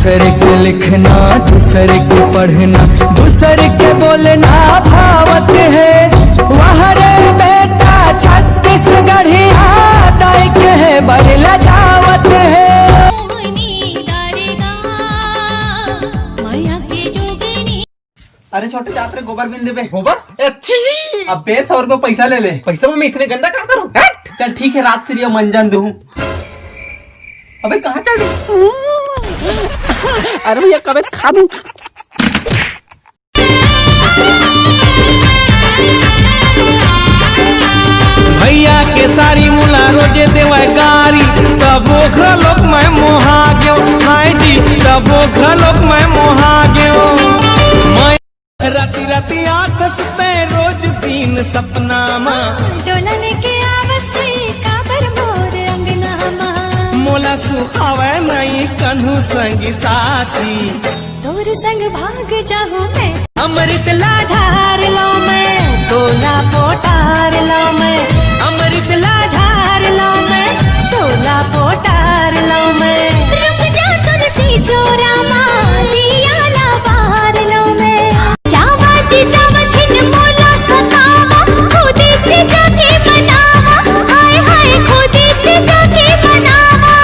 दूसरे के लिखना, दूसरे के पढ़ना, दूसरे के बोलना भावत है। वह रे बेटा छत्तीसगढ़िया दाई के है बड़ी लजावत है। अरे छोटे जाते गोबर बिंदे पे गोबर अच्छी। अब 100 रुपये पैसा ले ले। पैसा में मैं इसने गंदा काम करूँ? चल ठीक है, रात से मंजन दूं। अबे कहाँ चल रही? अरे भैया कब खा दूं? भैया के सारी मुला रोजे देवा गारी, तबो घलोक मैं मोहा गयो। हाय जी तबो घलोक मैं मोहा गयो। मैं राती राती आँख सुते रोज दिन सपना माँ, डोला लेके आवस काबर मोर अंगना माँ। मोला सुहावे नहीं कन्हू संगी साथी, तोर संग भाग जाहू मैं। अमृत लाधार लो मैं, तोला पोटार लो मैं। अमृत लाधार लो मैं, तोला पोटार लो मैं। रुक जा तुलसी जोरा माँ, दिया ला बाहर लो मैं। जावा जी जावा छिन मोला सतावा, खुदी चीजा के बनावा। हाय हाय खुदी चीजा के बनावा।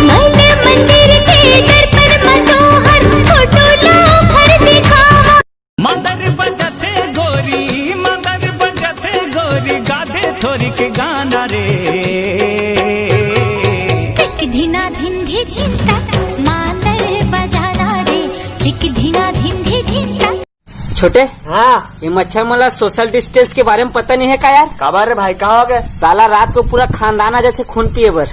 मैंने मंदिर के दर पर मनोहर फोटो ला भर दिखावा। मदर बजते गोरी, मदर बजते गोरी, गाधे थोड़ी के गाना रे। टिक धिना धिन धी धिन तक मादर बजाना रे। टिक धिना धिन धी धिन तक। छोटे हाँ, ये मच्छर मला सोशल डिस्टेंस के बारे में पता नहीं है का यार? का बारे भाई कहा हो गए? साला रात को पूरा खानदाना जैसे खून पिए बर।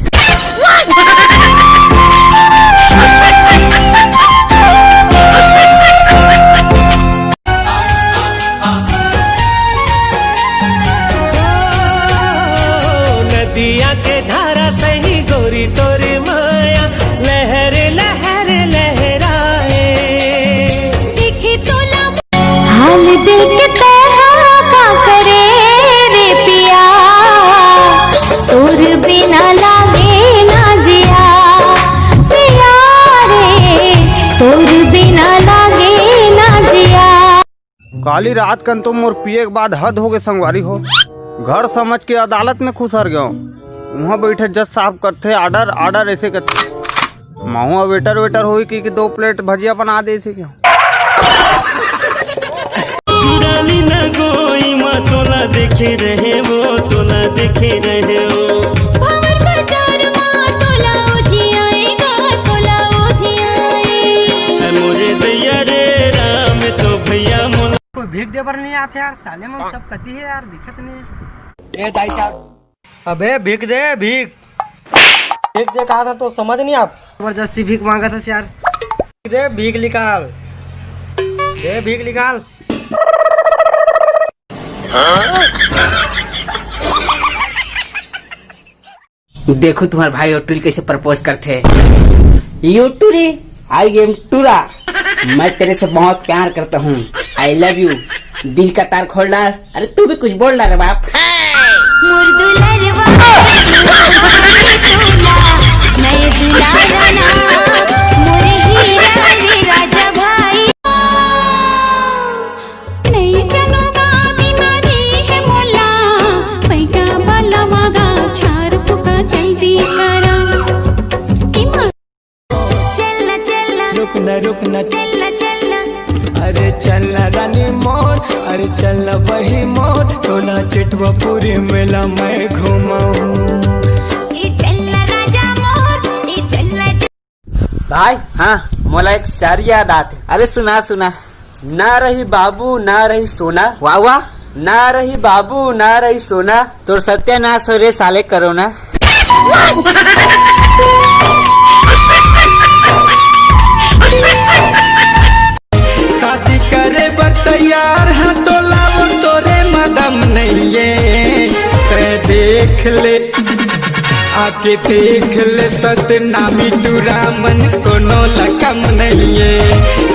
नदिया के धारा सही गोरी तोरे माया, लहर लहर लहराए। देखे तो हाल दिल के तहा का करे रे पिया, तोर बिना लागे ना जिया पिया रे, तोर बिना लागे ना जिया। काली रात कन तो मोर पिए के बाद हद हो गए संगवारी हो। घर समझ के अदालत में खुसर गयो। वहाँ बैठे जज साहब करते ऑर्डर ऑर्डर ऐसे करते। माहुआ वेटर वेटर हुई कि 2 प्लेट भजिया बना दे से क्या। चुराली न गोई माँ तोला देखे रहे वो, तोला देखे रहे वो। भंवर बाजार माँ तोला उजियाएगा, तोला उजियाए। मुझे दैया रे राम तो भैया मोला। कोई भीख दे बर नहीं आते यार, साले में सब कती है यार, दिखत नहीं। ए दाई साहब, अबे भीख दे भीख। भीख दे कहा था तो समझ नहीं आता। जबरदस्ती भीख मांगा था यार। दे भीख निकाल, दे भीख निकाल। देखो तुम्हारे भाई और टूरी कैसे प्रपोज करते हैं। यू टूरी, आई एम टूरा, मैं तेरे से बहुत प्यार करता हूँ। I love you. दिल का तार खोल डाल। अरे तू भी कुछ बोल रहा रे बाप। मोर दुलरवा मैं दुलारना, मोर हीरा रे राजा भाई। नहीं जनोबा बीमारी है मोला, पैका बाला मागा छार फुका जल्दी करा। चलना चलना रुकना चलना चलना, अरे चलना रानी मोर, अरे चलना वही मोर, टोला चिटवा पूरी मेला मैं घुमाऊं। ये चलना राजा मोर, ये चलना। भाई हाँ, मोला एक शायरी याद आते। अरे सुना सुना। ना रही बाबू ना रही सोना, वाह वाह। ना रही बाबू ना रही सोना, तो सत्यानाश हो रे साले करोना। शादी करे बर तैयार है तो लाओ तोरे मदम नहीं है। देख ले आके देख ले सतनामी टूरा मन कोनो लकम नहीं है।